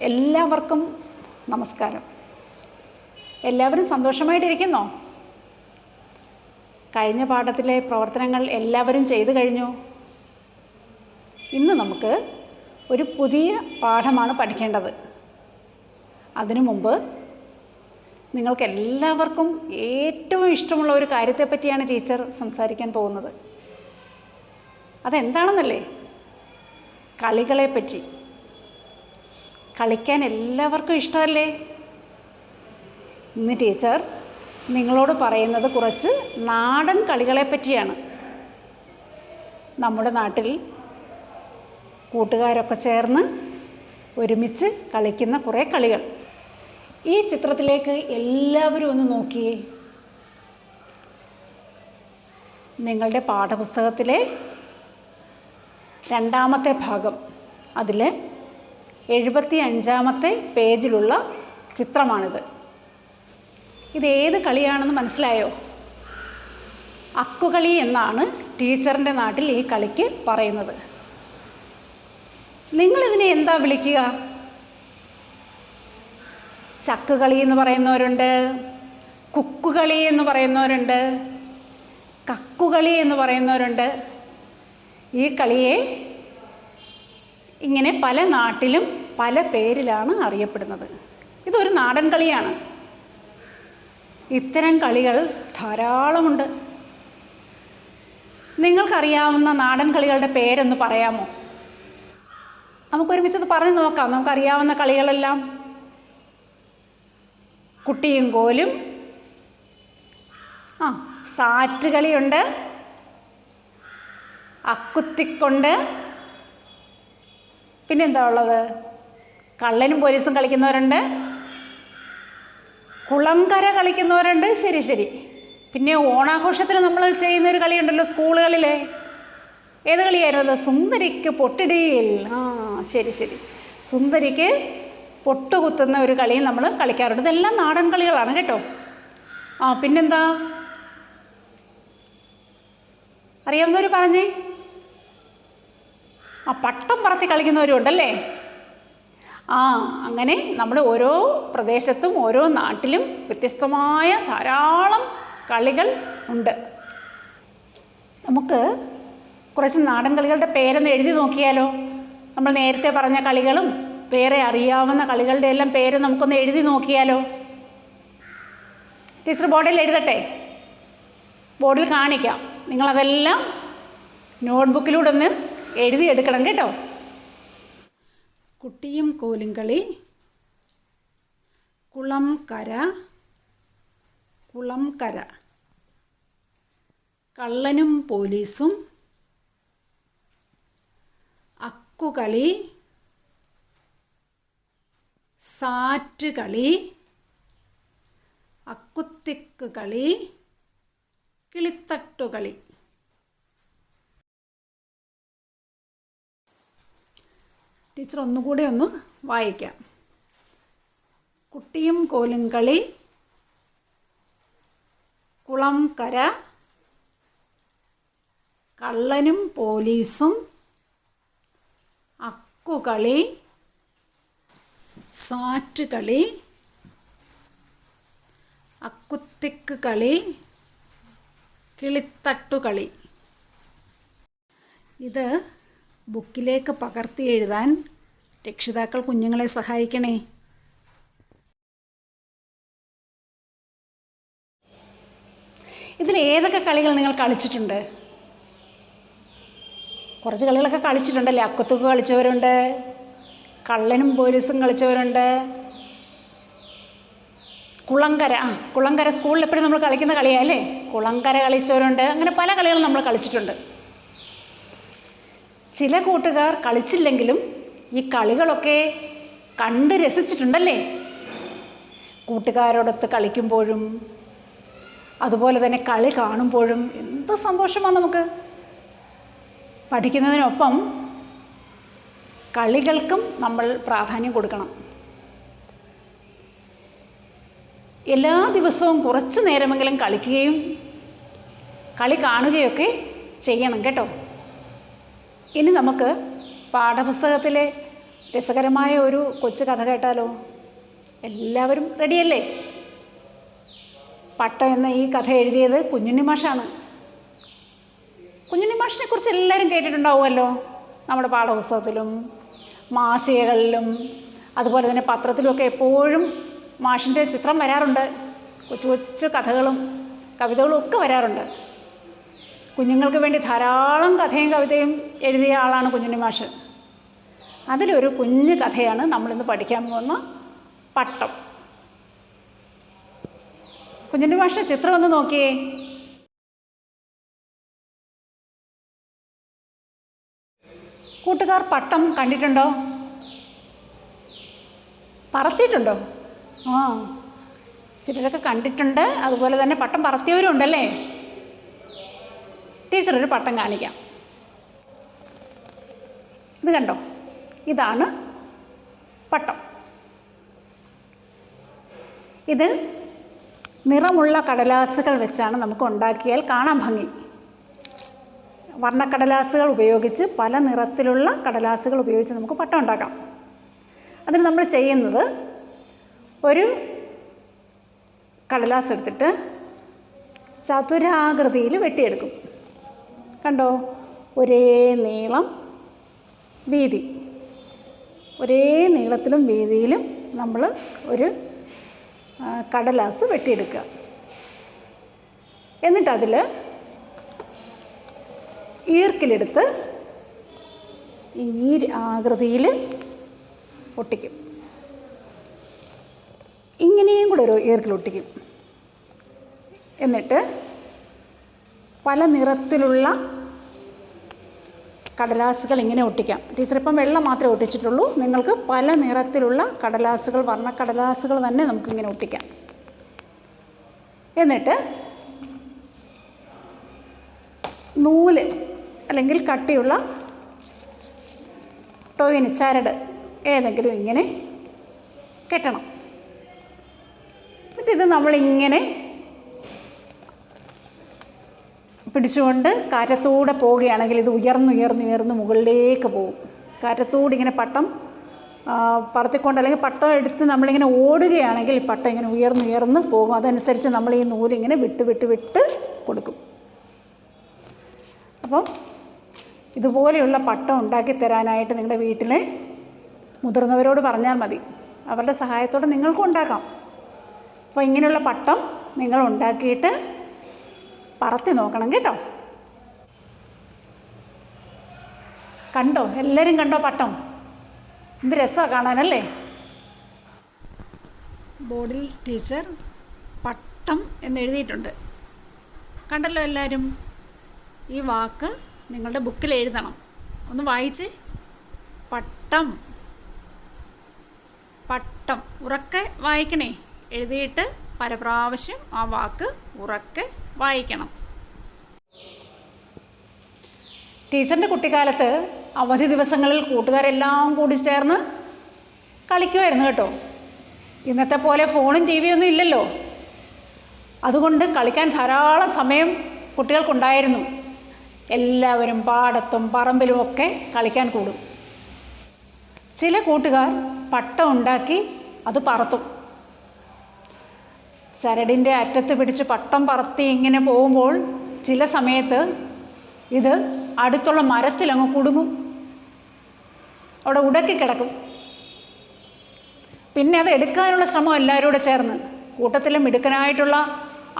എല്ലാവർക്കും നമസ്കാരം. എല്ലാവരും സന്തോഷമായിട്ടിരിക്കുന്നോ? കഴിഞ്ഞ പാഠത്തിലെ പ്രവർത്തനങ്ങൾ എല്ലാവരും ചെയ്തു കഴിഞ്ഞു. ഇന്ന് നമുക്ക് ഒരു പുതിയ പാഠമാണ് പഠിക്കേണ്ടത്. അതിനു മുമ്പ് നിങ്ങൾക്ക് എല്ലാവർക്കും ഏറ്റവും ഇഷ്ടമുള്ള ഒരു കാര്യത്തെപ്പറ്റിയാണ് ടീച്ചർ സംസാരിക്കാൻ പോകുന്നത്. അതെന്താണെന്നല്ലേ? കളികളെപ്പറ്റി. കളിക്കാൻ എല്ലാവർക്കും ഇഷ്ടമല്ലേ? ഇന്ന് ടീച്ചർ നിങ്ങളോട് പറയുന്നത് കുറച്ച് നാടൻ കളികളെ പറ്റിയാണ്. നമ്മുടെ നാട്ടിൽ കൂട്ടുകാരൊക്കെ ചേർന്ന് ഒരുമിച്ച് കളിക്കുന്ന കുറേ കളികൾ. ഈ ചിത്രത്തിലേക്ക് എല്ലാവരും ഒന്ന് നോക്കിയേ. നിങ്ങളുടെ പാഠപുസ്തകത്തിലെ 2ാമത്തെ ഭാഗം, അതിൽ 75ാമത്തെ പേജിലുള്ള ചിത്രമാണിത്. ഇതേത് കളിയാണെന്ന് മനസ്സിലായോ? അക്കുകളി എന്നാണ് ടീച്ചറിൻ്റെ നാട്ടിൽ ഈ കളിക്ക് പറയുന്നത്. നിങ്ങളിതിനെ എന്താ വിളിക്കുക? ചക്കുകളി എന്ന് പറയുന്നവരുണ്ട്, കുക്കുകളി എന്ന് പറയുന്നവരുണ്ട്, കക്കുകളി എന്ന് പറയുന്നവരുണ്ട്. ഈ കളിയെ ഇങ്ങനെ പല നാട്ടിലും പല പേരിലാണ് അറിയപ്പെടുന്നത്. ഇതൊരു നാടൻ കളിയാണ്. ഇത്തരം കളികൾ ധാരാളമുണ്ട്. നിങ്ങൾക്കറിയാവുന്ന നാടൻ കളികളുടെ പേരൊന്ന് പറയാമോ? നമുക്കൊരുമിച്ചത് പറഞ്ഞു നോക്കാം. നമുക്കറിയാവുന്ന കളികളെല്ലാം: കുട്ടിയും കോലും, സാറ്റ് കളിയുണ്ട്, അക്കുത്തിക്കൊണ്ട്, പിന്നെന്താ ഉള്ളത്? കള്ളനും പോലീസും കളിക്കുന്നവരുണ്ട്, കുളംകര കളിക്കുന്നവരുണ്ട്. ശരി ശരി. പിന്നെ ഓണാഘോഷത്തിൽ നമ്മൾ ചെയ്യുന്നൊരു കളിയുണ്ടല്ലോ സ്കൂളുകളിൽ. ഏത് കളിയായിരുന്നത്? സുന്ദരിക്ക് പൊട്ടിടിയിൽ. ശരി ശരി. സുന്ദരിക്ക് പൊട്ടുകുത്തുന്ന ഒരു കളിയും നമ്മൾ കളിക്കാറുണ്ട്. ഇതെല്ലാം നാടൻ കളികളാണ് കേട്ടോ. പിന്നെന്താ അറിയാവുന്നവർ പറഞ്ഞേ? പട്ടം പറത്തി കളിക്കുന്നവരും ഉണ്ടല്ലേ? അങ്ങനെ നമ്മുടെ ഓരോ പ്രദേശത്തും ഓരോ നാട്ടിലും വ്യത്യസ്തമായ ധാരാളം കളികൾ ഉണ്ട്. നമുക്ക് കുറച്ച് നാടൻ കളികളുടെ പേരൊന്ന് എഴുതി നോക്കിയാലോ? നമ്മൾ നേരത്തെ പറഞ്ഞ കളികളും വേറെ അറിയാവുന്ന കളികളുടെ എല്ലാം പേര് നമുക്കൊന്ന് എഴുതി നോക്കിയാലോ? ടീച്ചർ ബോർഡിൽ എഴുതട്ടെ? ബോർഡിൽ കാണിക്കാം. നിങ്ങളതെല്ലാം നോട്ട്ബുക്കിലൂടെ ഒന്ന് എഴുതിയെടുക്കണം കേട്ടോ. കുട്ടിയും കോലും കളി, കുളംകര, കള്ളനും പോലീസും, അക്കുകളി, സാറ്റ് കളി, അക്കുത്തിക്ക് കളി, കിളിത്തട്ടുകളി. ടീച്ചർ ഒന്നുകൂടെ ഒന്ന് വായിക്കാം. കുട്ടിയും കോലും കളി, കുളംകര, കള്ളനും പോലീസും, അക്കുകളി, സാറ്റ് കളി, അക്കുത്തിക്ക് കളി, കിളിത്തട്ടുകളി. ഇത് ബുക്കിലേക്ക് പകർത്തി എഴുതാൻ രക്ഷിതാക്കൾ കുഞ്ഞുങ്ങളെ സഹായിക്കണേ. ഇതിൽ ഏതൊക്കെ കളികൾ നിങ്ങൾ കളിച്ചിട്ടുണ്ട്? കുറച്ച് കളികളൊക്കെ കളിച്ചിട്ടുണ്ടല്ലേ? അക്കുത്തുക്ക് കളിച്ചവരുണ്ട്, കള്ളനും പോലീസും കളിച്ചവരുണ്ട്. കുളങ്കര സ്കൂളിൽ എപ്പോഴും നമ്മൾ കളിക്കുന്ന കളിയാണ് അല്ലേ. കുളങ്കര കളിച്ചവരുണ്ട്. അങ്ങനെ പല കളികളും നമ്മൾ കളിച്ചിട്ടുണ്ട്. ചില കൂട്ടുകാർ കളിച്ചില്ലെങ്കിലും ഈ കളികളൊക്കെ കണ്ട് രസിച്ചിട്ടുണ്ടല്ലേ. കൂട്ടുകാരോടൊത്ത് കളിക്കുമ്പോഴും അതുപോലെ തന്നെ കളി കാണുമ്പോഴും എന്ത് സന്തോഷമാണ് നമുക്ക്. പഠിക്കുന്നതിനൊപ്പം കളികൾക്കും നമ്മൾ പ്രാധാന്യം കൊടുക്കണം. എല്ലാ ദിവസവും കുറച്ച് നേരമെങ്കിലും കളിക്കുകയും കളി കാണുകയൊക്കെ ചെയ്യണം കേട്ടോ. ഇനി നമുക്ക് പാഠപുസ്തകത്തിലെ രസകരമായ ഒരു കൊച്ചു കഥ കേട്ടാലോ? എല്ലാവരും റെഡിയല്ലേ? പട്ടം എന്ന ഈ കഥ എഴുതിയത് കുഞ്ഞുണ്ണി മാഷാണ്. കുഞ്ഞുണ്ണി മാഷിനെ കുറിച്ച് എല്ലാവരും കേട്ടിട്ടുണ്ടാവുമല്ലോ. നമ്മുടെ പാഠപുസ്തകത്തിലും മാസികകളിലും അതുപോലെ തന്നെ പത്രത്തിലുമൊക്കെ എപ്പോഴും മാഷിൻ്റെ ചിത്രം വരാറുണ്ട്. കൊച്ചു കൊച്ചു കഥകളും കവിതകളും ഒക്കെ വരാറുണ്ട്. കുഞ്ഞുങ്ങൾക്ക് വേണ്ടി ധാരാളം കഥയും കവിതയും എഴുതിയ ആളാണ് കുഞ്ഞുണ്ണി മാഷ്. അതിലൊരു കുഞ്ഞു കഥയാണ് നമ്മളിന്ന് പഠിക്കാൻ പോകുന്ന പട്ടം. കുഞ്ഞുണ്ണി മാഷിൻ്റെ ചിത്രം ഒന്ന് നോക്കിയേ. കൂട്ടുകാർ പട്ടം കണ്ടിട്ടുണ്ടോ? പറത്തിയിട്ടുണ്ടോ? ചിലരൊക്കെ കണ്ടിട്ടുണ്ട്. അതുപോലെ തന്നെ പട്ടം പറത്തിയവരും ഉണ്ടല്ലേ. ടീച്ചർ ഒരു പട്ടം കാണിക്കാം. ഇത് കണ്ടോ? ഇതാണ് പട്ടം. ഇത് നിറമുള്ള കടലാസുകൾ വെച്ചാണ് നമുക്ക് ഉണ്ടാക്കിയാൽ കാണാൻ ഭംഗി. വർണ്ണക്കടലാസുകൾ ഉപയോഗിച്ച് പല നിറത്തിലുള്ള കടലാസുകൾ ഉപയോഗിച്ച് നമുക്ക് പട്ടം ഉണ്ടാക്കാം. അതിന് നമ്മൾ ചെയ്യുന്നത് ഒരു കടലാസ് എടുത്തിട്ട് ചതുരാകൃതിയിൽ വെട്ടിയെടുക്കും. കണ്ടോ? ഒരേ നീളം വീതി, ഒരേ നീളത്തിലും വീതിയിലും നമ്മൾ ഒരു കടലാസ് വെട്ടിയെടുക്കുക. എന്നിട്ടതിൽ ഈർക്കിലെടുത്ത് ഈ ആകൃതിയിൽ ഒട്ടിക്കും. ഇങ്ങനെയും കൂടെ ഒരു ഈർക്കിലൊട്ടിക്കും. എന്നിട്ട് പല നിറത്തിലുള്ള കടലാസുകൾ ഇങ്ങനെ ഒട്ടിക്കാം. ടീച്ചർ ഇപ്പം വെള്ളം മാത്രമേ ഒട്ടിച്ചിട്ടുള്ളൂ. നിങ്ങൾക്ക് പല നിറത്തിലുള്ള കടലാസുകൾ, വർണ്ണക്കടലാസുകൾ തന്നെ നമുക്കിങ്ങനെ ഒട്ടിക്കാം. എന്നിട്ട് നൂല് അല്ലെങ്കിൽ കട്ടിയുള്ള ടോയിന് ചരട് ഏതെങ്കിലും ഇങ്ങനെ കെട്ടണം. എന്നിട്ട് ഇത് നമ്മളിങ്ങനെ പിടിച്ചുകൊണ്ട് കാറ്റത്തൂടെ പോവുകയാണെങ്കിൽ ഇത് ഉയർന്നുയർന്നുയർന്ന് മുകളിലേക്ക് പോകും. കാറ്റത്തൂടെ ഇങ്ങനെ പട്ടം പറത്തിക്കൊണ്ട് അല്ലെങ്കിൽ പട്ടം എടുത്ത് നമ്മളിങ്ങനെ ഓടുകയാണെങ്കിൽ ഈ പട്ടം ഇങ്ങനെ ഉയർന്നുയർന്ന് പോകും. അതനുസരിച്ച് നമ്മൾ ഈ നൂലിങ്ങനെ വിട്ട് വിട്ട് വിട്ട് കൊടുക്കും. അപ്പം ഇതുപോലെയുള്ള പട്ടം ഉണ്ടാക്കി തരാനായിട്ട് നിങ്ങളുടെ വീട്ടിലെ മുതിർന്നവരോട് പറഞ്ഞാൽ മതി. അവരുടെ സഹായത്തോടെ നിങ്ങൾക്കും ഉണ്ടാക്കാം. അപ്പോൾ ഇങ്ങനെയുള്ള പട്ടം നിങ്ങൾ ഉണ്ടാക്കിയിട്ട് പറത്തി നോക്കണം കേട്ടോ. കണ്ടോ? എല്ലാവരും കണ്ടോ പട്ടം? എന്ത് രസമാണ് കാണാനല്ലേ. ബോർഡിൽ ടീച്ചർ പട്ടം എന്നെഴുതിയിട്ടുണ്ട്. കണ്ടല്ലോ എല്ലാവരും? ഈ വാക്ക് നിങ്ങളുടെ ബുക്കിൽ എഴുതണം. ഒന്ന് വായിച്ച്. പട്ടം, പട്ടം ഉറക്കെ വായിക്കണേ. എഴുതിയിട്ട് പല പ്രാവശ്യം ആ വാക്ക് ഉറക്കെ വായിക്കണം. ടീച്ചറിൻ്റെ കുട്ടിക്കാലത്ത് അവധി ദിവസങ്ങളിൽ കൂട്ടുകാരെല്ലാം കൂടി ചേർന്ന് കളിക്കുമായിരുന്നു കേട്ടോ. ഇന്നത്തെ പോലെ ഫോണും ടി വിയൊന്നും ഇല്ലല്ലോ. അതുകൊണ്ട് കളിക്കാൻ ധാരാളം സമയം കുട്ടികൾക്കുണ്ടായിരുന്നു. എല്ലാവരും പാടത്തും പറമ്പിലുമൊക്കെ കളിക്കാൻ കൂടും. ചില കൂട്ടുകാർ പട്ടം ഉണ്ടാക്കി അത് പറത്തും. ചരടിൻ്റെ അറ്റത്ത് പിടിച്ച് പട്ടം പറത്തി ഇങ്ങനെ പോകുമ്പോൾ ചില സമയത്ത് ഇത് അടുത്തുള്ള മരത്തിലങ്ങ് കുടുങ്ങും. അവിടെ ഉടക്കി കിടക്കും. പിന്നെ അത് എടുക്കാനുള്ള ശ്രമം എല്ലാവരും കൂടെ ചേർന്ന്, കൂട്ടത്തിലും മിടുക്കനായിട്ടുള്ള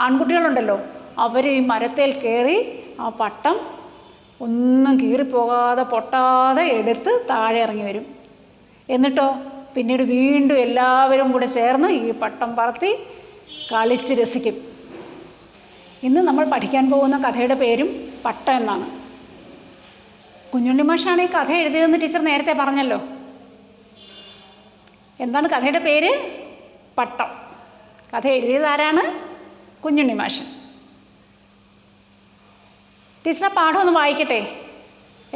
ആൺകുട്ടികളുണ്ടല്ലോ, അവർ ഈ മരത്തിൽ കയറി ആ പട്ടം ഒന്നും കീറിപ്പോകാതെ പൊട്ടാതെ എടുത്ത് താഴെ ഇറങ്ങി വരും. എന്നിട്ടോ പിന്നീട് വീണ്ടും എല്ലാവരും കൂടെ ചേർന്ന് ഈ പട്ടം പറത്തി കളിച്ച് രസിക്കും. ഇന്ന് നമ്മൾ പഠിക്കാൻ പോകുന്ന കഥയുടെ പേരും പട്ടം എന്നാണ്. കുഞ്ഞുണ്ണി മാഷാണ് ഈ കഥ എഴുതിയതെന്ന് ടീച്ചർ നേരത്തെ പറഞ്ഞല്ലോ. എന്താണ് കഥയുടെ പേര്? പട്ടം. കഥ എഴുതിയത് ആരാണ്? കുഞ്ഞുണ്ണി മാഷ്. ടീച്ചറെ പാഠം ഒന്ന് വായിക്കട്ടെ.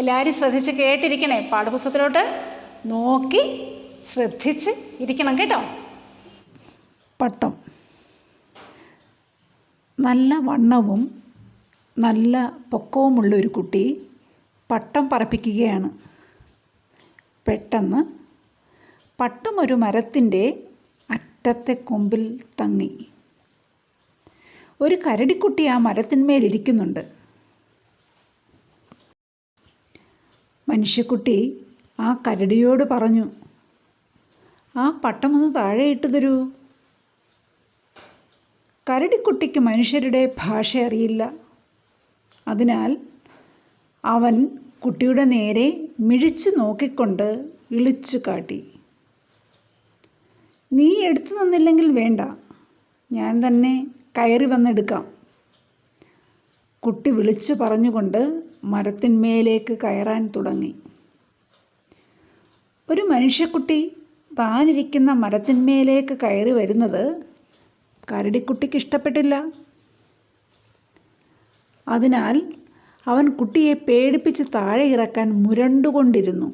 എല്ലാവരും ശ്രദ്ധിച്ച് കേട്ടിരിക്കണേ. പാഠപുസ്തകത്തിലോട്ട് നോക്കി ശ്രദ്ധിച്ച് ഇരിക്കണം കേട്ടോ. പട്ടം. നല്ല വണ്ണവും നല്ല പൊക്കവുമുള്ളൊരു കുട്ടി പട്ടം പറപ്പിക്കുകയാണ്. പെട്ടെന്ന് പട്ടം ഒരു മരത്തിൻ്റെ അറ്റത്തെ കൊമ്പിൽ തങ്ങി. ഒരു കരടിക്കുട്ടി ആ മരത്തിന്മേലിരിക്കുന്നുണ്ട്. മനുഷ്യക്കുട്ടി ആ കരടിയോട് പറഞ്ഞു, ആ പട്ടമൊന്ന് താഴെ ഇട്ടു തരൂ. കരടിക്കുട്ടിക്ക് മനുഷ്യരുടെ ഭാഷ അറിയില്ല. അതിനാൽ അവൻ കുട്ടിയുടെ നേരെ മിഴിച്ചു നോക്കിക്കൊണ്ട് ഇളിച്ചു കാട്ടി. നീ എടുത്തു തന്നില്ലെങ്കിൽ വേണ്ട, ഞാൻ തന്നെ കയറി വന്നെടുക്കാം. കുട്ടി വിളിച്ചു പറഞ്ഞുകൊണ്ട് മരത്തിന്മേലേക്ക് കയറാൻ തുടങ്ങി. ഒരു മനുഷ്യക്കുട്ടി താനിരിക്കുന്ന മരത്തിന്മേലേക്ക് കയറി വരുന്നത് കരടിക്കുട്ടിക്ക് ഇഷ്ടപ്പെട്ടില്ല. അതിനാൽ അവൻ കുട്ടിയെ പേടിപ്പിച്ച് താഴെ ഇറക്കാൻ മുരണ്ടുകൊണ്ടിരുന്നു.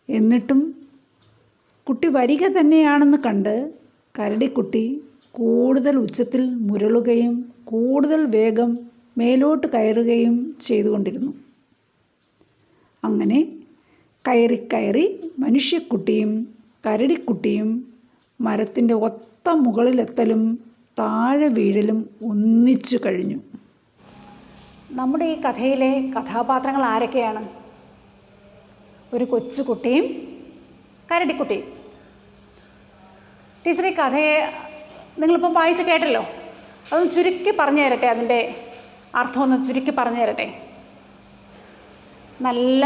എന്നിട്ടും കുട്ടി വരിക തന്നെയാണെന്ന് കണ്ട് കരടിക്കുട്ടി കൂടുതൽ ഉച്ചത്തിൽ മുരളുകയും കൂടുതൽ വേഗം മേലോട്ട് കയറുകയും ചെയ്തുകൊണ്ടിരുന്നു. അങ്ങനെ കയറി കയറി മനുഷ്യക്കുട്ടിയും കരടിക്കുട്ടിയും മരത്തിൻ്റെ ഒത്ത മുകളിലെത്തലും താഴെ വീഴലും ഒന്നിച്ചു കഴിഞ്ഞു. നമ്മുടെ ഈ കഥയിലെ കഥാപാത്രങ്ങൾ ആരൊക്കെയാണ്? ഒരു കൊച്ചുകുട്ടിയും കരടിക്കുട്ടിയും. ടീച്ചർ ഈ കഥയെ നിങ്ങളിപ്പം വായിച്ച് കേട്ടല്ലോ. അതൊന്ന് ചുരുക്കി പറഞ്ഞു തരട്ടെ, അതിൻ്റെ അർത്ഥമൊന്ന് ചുരുക്കി പറഞ്ഞു തരട്ടെ. നല്ല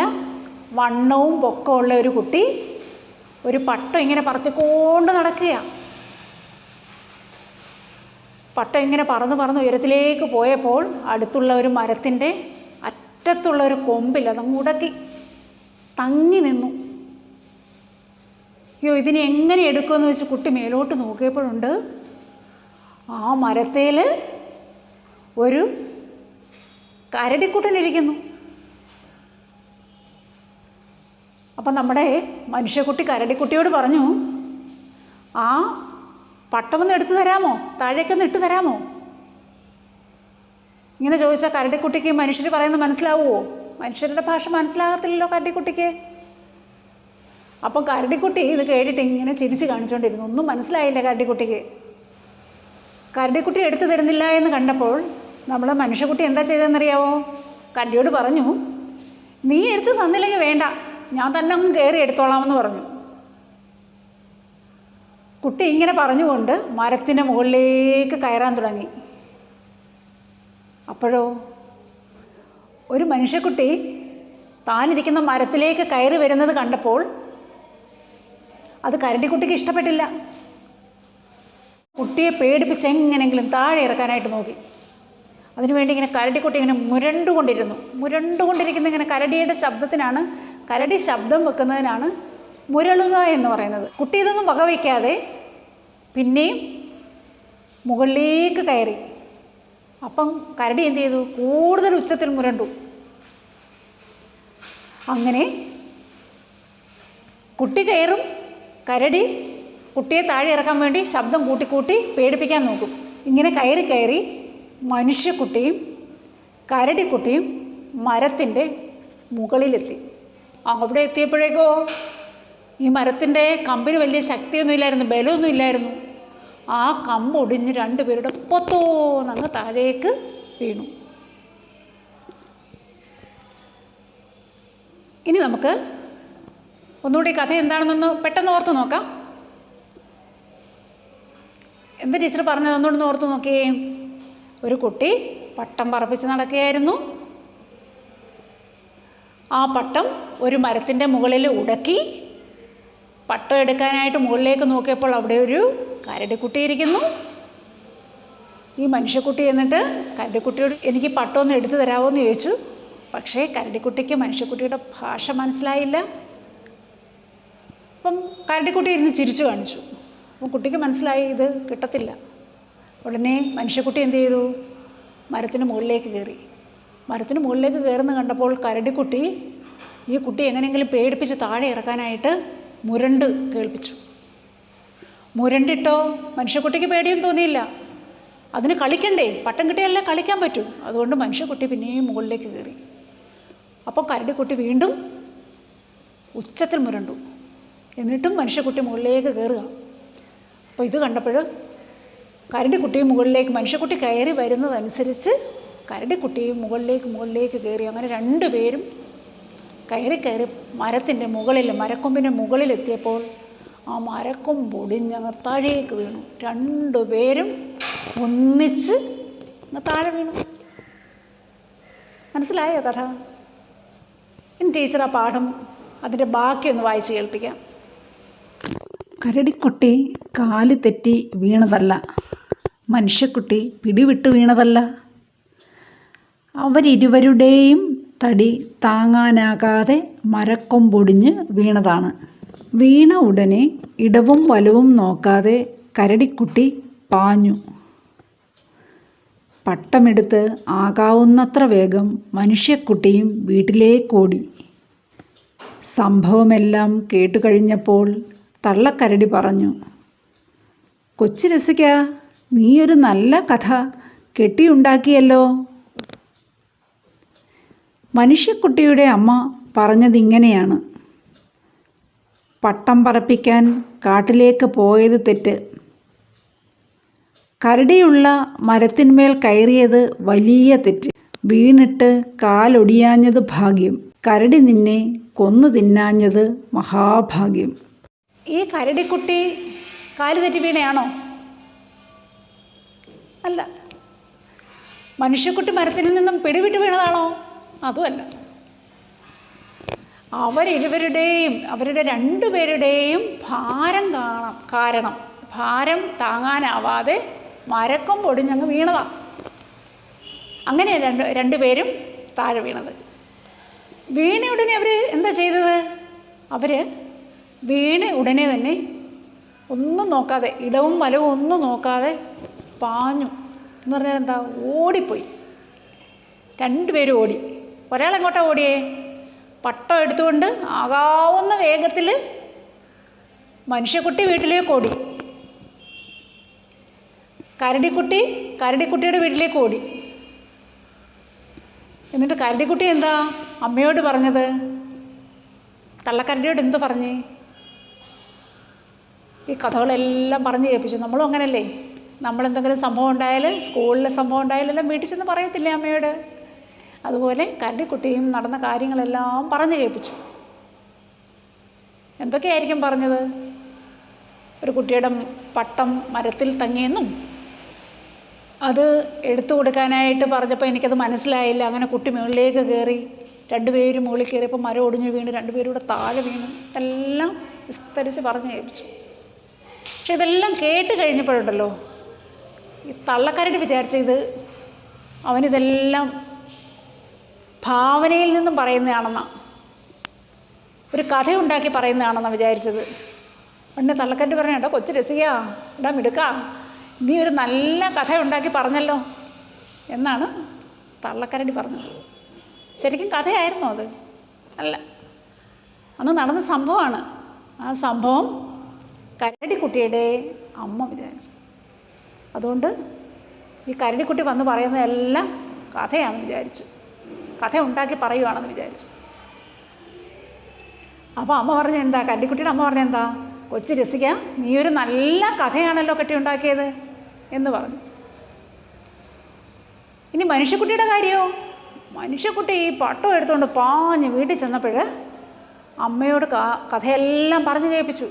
വണ്ണവും പൊക്കമുള്ള ഒരു കുട്ടി ഒരു പട്ടം ഇങ്ങനെ പറത്തിക്കൊണ്ട് നടക്കുകയാണ്. പട്ടം ഇങ്ങനെ പറന്ന് ഉയരത്തിലേക്ക് പോയപ്പോൾ അടുത്തുള്ള ഒരു മരത്തിൻ്റെ അറ്റത്തുള്ള ഒരു കൊമ്പിൽ അതങ്ങ് ഉടക്കി തങ്ങി നിന്നു. അയ്യോ, ഇതിനെ എങ്ങനെ എടുക്കുമെന്ന് വെച്ച് കുട്ടി മേലോട്ട് നോക്കിയപ്പോഴുണ്ട് ആ മരത്തേൽ ഒരു കരടിക്കുട്ടനിരിക്കുന്നു. അപ്പം നമ്മുടെ മനുഷ്യക്കുട്ടി കരടിക്കുട്ടിയോട് പറഞ്ഞു, ആ പട്ടമൊന്ന് എടുത്തു തരാമോ, താഴേക്കൊന്ന് ഇട്ട് തരാമോ? ഇങ്ങനെ ചോദിച്ചാൽ കരടിക്കുട്ടിക്ക് മനുഷ്യർ പറയുന്നത് മനസ്സിലാവുമോ? മനുഷ്യരുടെ ഭാഷ മനസ്സിലാകത്തില്ലല്ലോ കരടിക്കുട്ടിക്ക്. അപ്പം കരടിക്കുട്ടി ഇത് കേട്ടിട്ട് ഇങ്ങനെ ചിരിച്ച് കാണിച്ചുകൊണ്ടിരുന്നു. ഒന്നും മനസ്സിലായില്ല കരടിക്കുട്ടിക്ക്. കരടിക്കുട്ടി എടുത്തു തരുന്നില്ല എന്ന് കണ്ടപ്പോൾ നമ്മളെ മനുഷ്യക്കുട്ടി എന്താ ചെയ്തതെന്നറിയാവോ? കരടിയോട് പറഞ്ഞു, നീ എടുത്ത് തന്നില്ലെങ്കിൽ വേണ്ട, ഞാൻ തന്നെ അങ്ങ് കയറി എടുത്തോളാമെന്ന് പറഞ്ഞു. കുട്ടി ഇങ്ങനെ പറഞ്ഞുകൊണ്ട് മരത്തിൻ്റെ മുകളിലേക്ക് കയറാൻ തുടങ്ങി. അപ്പോഴോ ഒരു മനുഷ്യക്കുട്ടി താനിരിക്കുന്ന മരത്തിലേക്ക് കയറി വരുന്നത് കണ്ടപ്പോൾ അത് കരടിക്കുട്ടിക്ക് ഇഷ്ടപ്പെട്ടില്ല. കുട്ടിയെ പേടിപ്പിച്ച് എങ്ങനെയെങ്കിലും താഴെ ഇറക്കാനായിട്ട് നോക്കി. അതിനുവേണ്ടി ഇങ്ങനെ കരടിക്കുട്ടി ഇങ്ങനെ മുരണ്ടുകൊണ്ടിരിക്കുന്ന ഇങ്ങനെ കരടിയുടെ ശബ്ദത്തിനാണ്, കരടി ശബ്ദം വെക്കുന്നതിനാണ് മുരളുക എന്ന് പറയുന്നത്. കുട്ടി ഇതൊന്നും വകവയ്ക്കാതെ പിന്നെയും മുകളിലേക്ക് കയറി. അപ്പം കരടി എന്ത് ചെയ്തു? കൂടുതൽ ഉച്ചത്തിൽ മുരണ്ടു. അങ്ങനെ കുട്ടി കയറും, കരടി കുട്ടിയെ താഴെ ഇറക്കാൻ വേണ്ടി ശബ്ദം കൂട്ടി പേടിപ്പിക്കാൻ നോക്കും. ഇങ്ങനെ കയറി കയറി മനുഷ്യക്കുട്ടിയും കരടിക്കുട്ടിയും മരത്തിൻ്റെ മുകളിലെത്തി. അവിടെ എത്തിയപ്പോഴേക്കോ ഈ മരത്തിൻ്റെ കമ്പിന് വലിയ ശക്തിയൊന്നും ഇല്ലായിരുന്നു, ബലമൊന്നും ഇല്ലായിരുന്നു. ആ കമ്പ് ഒടിഞ്ഞ് രണ്ടുപേരുടെ പൊത്തോന്നങ്ങ് താഴേക്ക് വീണു. ഇനി നമുക്ക് ഒന്നുകൂടി കഥ എന്താണെന്നൊന്ന് പെട്ടെന്ന് ഓർത്ത് നോക്കാം. എന്താ ടീച്ചർ പറഞ്ഞത്? ഒന്നുകൂടി ഓർത്ത് നോക്കിയേ. ഒരു കുട്ടി പട്ടം പറപ്പിച്ച് നടക്കുകയായിരുന്നു. ആ പട്ടം ഒരു മരത്തിൻ്റെ മുകളിൽ ഉടക്കി പട്ടം എടുക്കാനായിട്ട് മുകളിലേക്ക് നോക്കിയപ്പോൾ അവിടെ ഒരു കരടിക്കുട്ടി ഇരിക്കുന്നു. ഈ മനുഷ്യക്കുട്ടി എന്നിട്ട് കരടിക്കുട്ടിയോട് എനിക്ക് പട്ടം ഒന്ന് എടുത്തു തരാമോ എന്ന് ചോദിച്ചു. പക്ഷേ കരടിക്കുട്ടിക്ക് മനുഷ്യക്കുട്ടിയുടെ ഭാഷ മനസ്സിലായില്ല. അപ്പം കരടിക്കുട്ടി ഇരുന്ന് ചിരിച്ചു കാണിച്ചു. അപ്പം കുട്ടിക്ക് മനസ്സിലായി ഇത് കിട്ടത്തില്ല. ഉടനെ മനുഷ്യക്കുട്ടി എന്ത് ചെയ്തു? മരത്തിന് മുകളിലേക്ക് കയറി. മരത്തിന് മുകളിലേക്ക് കയറുന്ന കണ്ടപ്പോൾ കരടിക്കുട്ടി ഈ കുട്ടി എങ്ങനെയെങ്കിലും പേടിപ്പിച്ച് താഴെ ഇറക്കാനായിട്ട് മുരണ്ട് കേൾപ്പിച്ചു. മുരണ്ടിട്ടോ മനുഷ്യക്കുട്ടിക്ക് പേടിയൊന്നും തോന്നിയില്ല. അതിന് കളിക്കണ്ടേ, പട്ടം കിട്ടിയാലേ കളിക്കാൻ പറ്റൂ. അതുകൊണ്ട് മനുഷ്യക്കുട്ടി പിന്നെയും മുകളിലേക്ക് കയറി. അപ്പോൾ കരടിക്കുട്ടി വീണ്ടും ഉച്ചത്തിൽ മുരണ്ടു. എന്നിട്ടും മനുഷ്യക്കുട്ടി മുകളിലേക്ക് കയറുക. അപ്പോൾ ഇത് കണ്ടപ്പോൾ കരടിക്കുട്ടിയും മുകളിലേക്ക്, മനുഷ്യക്കുട്ടി കയറി വരുന്നതനുസരിച്ച് കരടിക്കുട്ടിയും മുകളിലേക്ക് കയറി. അങ്ങനെ രണ്ടുപേരും കയറി മരത്തിൻ്റെ മുകളിൽ, മരക്കൊമ്പിൻ്റെ മുകളിലെത്തിയപ്പോൾ ആ മരക്കൊമ്പ് ഒടിഞ്ഞങ്ങ് താഴേക്ക് വീണു. രണ്ടുപേരും ഒന്നിച്ച് അങ്ങ് താഴെ വീണു. മനസ്സിലായോ കഥ? ഇനി ടീച്ചർ ആ പാഠം അതിൻ്റെ ബാക്കിയൊന്ന് വായിച്ച് കേൾപ്പിക്കാം. കരടിക്കുട്ടി കാല് തെറ്റി വീണതല്ല, മനുഷ്യക്കുട്ടി പിടിവിട്ട് വീണതല്ല. അവരിരുവരുടെയും തടി താങ്ങാനാകാതെ മരക്കൊമ്പൊടിഞ്ഞ് വീണതാണ്. വീണ ഉടനെ ഇടവും വലവും നോക്കാതെ കരടിക്കുട്ടി പാഞ്ഞു. പട്ടമെടുത്ത് ആകാവുന്നത്ര വേഗം മനുഷ്യക്കുട്ടിയും വീട്ടിലേക്കോടി. സംഭവമെല്ലാം കേട്ടുകഴിഞ്ഞപ്പോൾ തള്ളക്കരടി പറഞ്ഞു, കൊച്ചു രസിക, നീയൊരു നല്ല കഥ കെട്ടിയുണ്ടാക്കിയല്ലോ. മനുഷ്യക്കുട്ടിയുടെ അമ്മ പറഞ്ഞതിങ്ങനെയാണ്: പട്ടം പറപ്പിക്കാൻ കാട്ടിലേക്ക് പോയത് തെറ്റ്, കരടിയുള്ള മരത്തിന്മേൽ കയറിയത് വലിയ തെറ്റ്, വീണിട്ട് കാലൊടിയാഞ്ഞത് ഭാഗ്യം, കരടി നിന്നെ കൊന്നു തിന്നാഞ്ഞത് മഹാഭാഗ്യം. ഈ കരടിക്കുട്ടി കാല് തെറ്റി വീണയാണോ? അല്ല. മനുഷ്യക്കുട്ടി മരത്തിൽ നിന്നും പിടിവിട്ട് വീണതാണോ? അതുമല്ല. അവരുടെ രണ്ടുപേരുടെയും ഭാരം താങ്ങാനാവാതെ മരക്കൊമ്പ് ഒടിഞ്ഞങ്ങ് വീണതാണ്. അങ്ങനെയാണ് രണ്ടുപേരും താഴെ വീണത്. വീണ ഉടനെ അവർ എന്താ ചെയ്തത്? അവർ വീണ ഉടനെ തന്നെ ഒന്നും നോക്കാതെ, ഇടവും വലവും ഒന്നും നോക്കാതെ പാഞ്ഞു. എന്ന് പറഞ്ഞാൽ എന്താ? ഓടിപ്പോയി. രണ്ടുപേരും ഓടി. ഒരാളെങ്ങോട്ടാണ് ഓടിയേ? പട്ടം എടുത്തുകൊണ്ട് ആകാവുന്ന വേഗത്തിൽ മനുഷ്യക്കുട്ടി വീട്ടിലേക്ക് ഓടി. കരടിക്കുട്ടിയുടെ വീട്ടിലേക്ക് ഓടി. എന്നിട്ട് കരടിക്കുട്ടി എന്താ അമ്മയോട് പറഞ്ഞത്? തള്ളക്കരടിയോട് എന്തോ പറഞ്ഞേ? ഈ കഥകളെല്ലാം പറഞ്ഞു കേൾപ്പിച്ചു. നമ്മളും അങ്ങനല്ലേ? നമ്മളെന്തെങ്കിലും സംഭവം ഉണ്ടായാൽ, സ്കൂളിലെ സംഭവം ഉണ്ടായാലെല്ലാം വീട്ടിൽ ചെന്ന് പറയത്തില്ലേ അമ്മയോട്? അതുപോലെ കരടിക്കുട്ടിയും നടന്ന കാര്യങ്ങളെല്ലാം പറഞ്ഞു കേൾപ്പിച്ചു. എന്തൊക്കെയായിരിക്കും പറഞ്ഞത്? ഒരു കുട്ടിയുടെ പട്ടം മരത്തിൽ തങ്ങിയെന്നും അത് എടുത്തു കൊടുക്കാനായിട്ട് പറഞ്ഞപ്പോൾ എനിക്കത് മനസ്സിലായില്ല, അങ്ങനെ കുട്ടി മുകളിലേക്ക് കയറി, രണ്ടുപേരും മുകളിൽ കയറിയപ്പോൾ മരം ഒടിഞ്ഞു വീണ്, രണ്ടുപേരും കൂടെ താഴെ വീണു, ഇതെല്ലാം വിസ്തരിച്ച് പറഞ്ഞു കേൾപ്പിച്ചു. പക്ഷെ ഇതെല്ലാം കേട്ട് കഴിഞ്ഞപ്പോഴുണ്ടല്ലോ, ഈ തള്ളക്കരടി വിചാരിച്ചത് അവനിതെല്ലാം ഭാവനയിൽ നിന്നും പറയുന്നതാണെന്നാണ്, ഒരു കഥ ഉണ്ടാക്കി പറയുന്നതാണെന്നാണ് വിചാരിച്ചത്. പണ്ട് തള്ളക്കരടി പറഞ്ഞു, കേട്ടോ കൊച്ചു രസിക, ഇടാ മിടുക്ക, നീ ഒരു നല്ല കഥ ഉണ്ടാക്കി പറഞ്ഞല്ലോ എന്നാണ് തള്ളക്കരടി പറഞ്ഞത്. ശരിക്കും കഥയായിരുന്നോ അത്? അല്ല, അന്ന് നടന്ന സംഭവമാണ്. ആ സംഭവം കരടിക്കുട്ടിയുടെ അമ്മ വിചാരിച്ചു. അതുകൊണ്ട് ഈ കരടിക്കുട്ടി വന്ന് പറയുന്നതെല്ലാം കഥയാണെന്ന് വിചാരിച്ചു, കഥ ഉണ്ടാക്കി പറയുകയാണെന്ന് വിചാരിച്ചു. അപ്പോൾ അമ്മ പറഞ്ഞ എന്താ? കരടിക്കുട്ടിയുടെ അമ്മ പറഞ്ഞ എന്താ? കൊച്ചു രസിക, നീ ഒരു നല്ല കഥയാണല്ലോ കെട്ടിയുണ്ടാക്കിയത് എന്ന് പറഞ്ഞു. ഇനി മനുഷ്യക്കുട്ടിയുടെ കാര്യമോ? മനുഷ്യക്കുട്ടി ഈ പട്ടം എടുത്തുകൊണ്ട് പാഞ്ഞ് വീട്ടിൽ ചെന്നപ്പോൾ അമ്മയോട് കഥയെല്ലാം പറഞ്ഞു കേൾപ്പിച്ചു.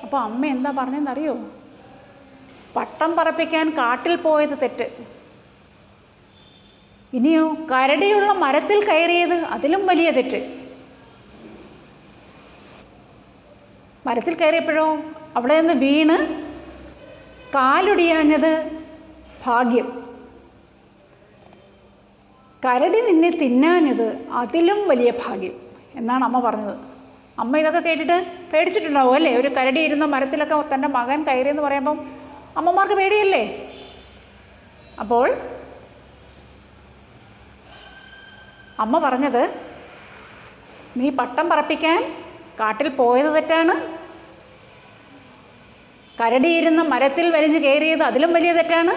അപ്പോൾ അമ്മ എന്താ പറഞ്ഞതെന്നറിയോ? പട്ടം പറപ്പിക്കാൻ കാട്ടിൽ പോയത് തെറ്റ്, ഇനിയോ കരടിയുള്ള മരത്തിൽ കയറിയത് അതിലും വലിയ തെറ്റ്. മരത്തിൽ കയറിയപ്പോഴോ അവിടെ നിന്ന് വീണ് കാലൊടിയാഞ്ഞത് ഭാഗ്യം. കരടി നിന്നെ തിന്നാഞ്ഞത് അതിലും വലിയ ഭാഗ്യം എന്നാണ് അമ്മ പറഞ്ഞത്. അമ്മ ഇതൊക്കെ കേട്ടിട്ട് പേടിച്ചിട്ടുണ്ടാവും അല്ലേ? ഒരു കരടി ഇരുന്ന മരത്തിലൊക്കെ തൻ്റെ മകൻ കയറിയെന്ന് പറയുമ്പം അമ്മമാർക്ക് പേടിയല്ലേ? അപ്പോൾ അമ്മ പറഞ്ഞത്, നീ പട്ടം പറപ്പിക്കാൻ കാട്ടിൽ പോയത് തെറ്റാണ്, കരടിയിരുന്ന മരത്തിൽ വലിഞ്ഞ് കയറിയത് അതിലും വലിയ തെറ്റാണ്,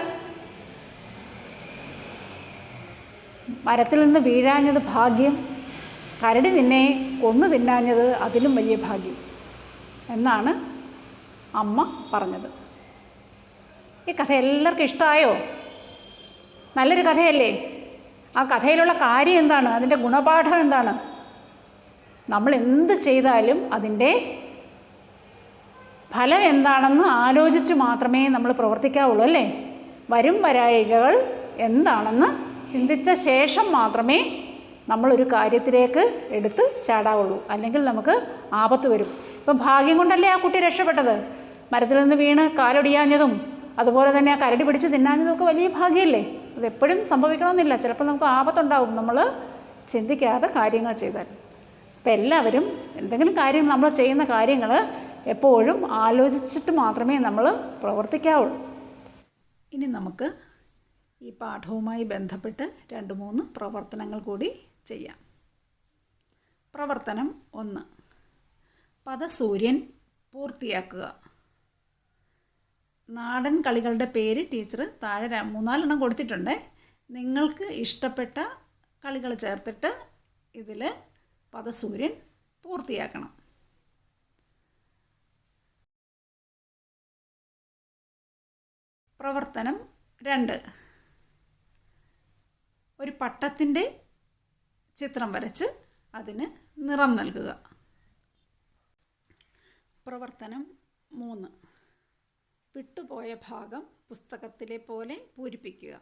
മരത്തിൽ നിന്ന് വീഴാഞ്ഞത് ഭാഗ്യം, കരടി നിന്നെ കൊന്നു തിന്നാഞ്ഞത് അതിലും വലിയ ഭാഗ്യം എന്നാണ് അമ്മ പറഞ്ഞത്. ഈ കഥ എല്ലാവർക്കും ഇഷ്ടമായോ? നല്ലൊരു കഥയല്ലേ? ആ കഥയിലുള്ള കാര്യം എന്താണ്? അതിൻ്റെ ഗുണപാഠം എന്താണ്? നമ്മൾ എന്ത് ചെയ്താലും അതിൻ്റെ ഫലം എന്താണെന്ന് ആലോചിച്ച് മാത്രമേ നമ്മൾ പ്രവർത്തിക്കാവുള്ളൂ അല്ലേ? വരും വരായികകൾ എന്താണെന്ന് ചിന്തിച്ച ശേഷം മാത്രമേ നമ്മളൊരു കാര്യത്തിലേക്ക് എടുത്ത് ചാടാവുള്ളൂ, അല്ലെങ്കിൽ നമുക്ക് ആപത്ത് വരും. ഇപ്പം ഭാഗ്യം കൊണ്ടല്ലേ ആ കുട്ടി രക്ഷപ്പെട്ടത്? മരത്തിൽ നിന്ന് വീണ് കാലൊടിയാഞ്ഞതും അതുപോലെ തന്നെ ആ കരടി പിടിച്ച് തിന്നാഞ്ഞതും ഒക്കെ വലിയ ഭാഗ്യമല്ലേ? അതെപ്പോഴും സംഭവിക്കണമെന്നില്ല. ചിലപ്പോൾ നമുക്ക് ആപത്തുണ്ടാവും നമ്മൾ ചിന്തിക്കാതെ കാര്യങ്ങൾ ചെയ്താൽ. അപ്പം എല്ലാവരും എന്തെങ്കിലും കാര്യം നമ്മൾ ചെയ്യുന്ന കാര്യങ്ങൾ എപ്പോഴും ആലോചിച്ചിട്ട് മാത്രമേ നമ്മൾ പ്രവർത്തിക്കാവുള്ളൂ. ഇനി നമുക്ക് ഈ പാഠവുമായി ബന്ധപ്പെട്ട് 2-3 പ്രവർത്തനങ്ങൾ കൂടി ചെയ്യാം. പ്രവർത്തനം 1, പദസൂര്യൻ പൂർത്തിയാക്കുക. നാടൻ കളികളുടെ പേര് ടീച്ചർ താഴെ 3-4 കൊടുത്തിട്ടുണ്ട്. നിങ്ങൾക്ക് ഇഷ്ടപ്പെട്ട കളികൾ ചേർത്തിട്ട് ഇതിൽ പദസൂര്യൻ പൂർത്തിയാക്കണം. പ്രവർത്തനം 2, ഒരു പട്ടത്തിൻ്റെ ചിത്രം വരച്ച് അതിന് നിറം നൽകുക. പ്രവർത്തനം 3, വിട്ടുപോയ ഭാഗം പുസ്തകത്തിലെ പോലെ പൂരിപ്പിക്കുക.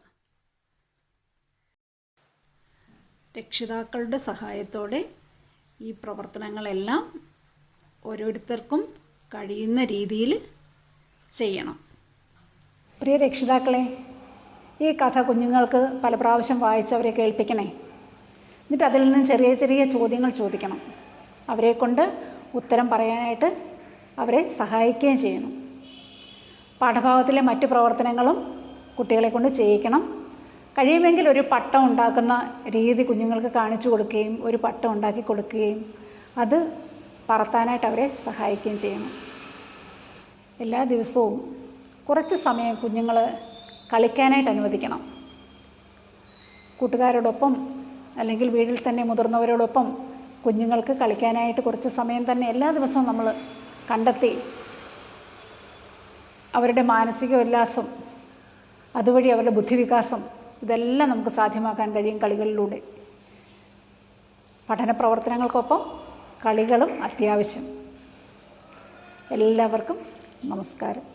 രക്ഷിതാക്കളുടെ സഹായത്തോടെ ഈ പ്രവർത്തനങ്ങളെല്ലാം ഓരോരുത്തർക്കും കഴിയുന്ന രീതിയിൽ ചെയ്യണം. പ്രിയ രക്ഷിതാക്കളെ, ഈ കഥ കുഞ്ഞുങ്ങൾക്ക് പല പ്രാവശ്യം വായിച്ചവരെ കേൾപ്പിക്കണേ. എന്നിട്ട് അതിൽ നിന്ന് ചെറിയ ചെറിയ ചോദ്യങ്ങൾ ചോദിക്കണം. അവരെ കൊണ്ട് ഉത്തരം പറയാനായിട്ട് അവരെ സഹായിക്കുകയും ചെയ്യണം. പാഠഭാഗത്തിലെ മറ്റു പ്രവർത്തനങ്ങളും കുട്ടികളെ കൊണ്ട് ചെയ്യിക്കണം. കഴിയുമെങ്കിൽ ഒരു പട്ടം ഉണ്ടാക്കുന്ന രീതി കുഞ്ഞുങ്ങൾക്ക് കാണിച്ചു കൊടുക്കുകയും ഒരു പട്ടം ഉണ്ടാക്കി കൊടുക്കുകയും അത് പറത്താനായിട്ട് അവരെ സഹായിക്കുകയും ചെയ്യണം. എല്ലാ ദിവസവും കുറച്ച് സമയം കുഞ്ഞുങ്ങൾ കളിക്കാനായിട്ട് അനുവദിക്കണം. കൂട്ടുകാരോടൊപ്പം അല്ലെങ്കിൽ വീട്ടിൽ തന്നെ മുതിർന്നവരോടൊപ്പം കുഞ്ഞുങ്ങൾക്ക് കളിക്കാനായിട്ട് കുറച്ച് സമയം തന്നെ എല്ലാ ദിവസവും നമ്മൾ കണ്ടെത്തി അവരുടെ മാനസിക ഉല്ലാസം, അതുവഴി അവരുടെ ബുദ്ധിവികാസം, ഇതെല്ലാം നമുക്ക് സാധ്യമാക്കാൻ കഴിയും കളികളിലൂടെ. പഠന പ്രവർത്തനങ്ങൾക്കൊപ്പം കളികളും അത്യാവശ്യം. എല്ലാവർക്കും നമസ്കാരം.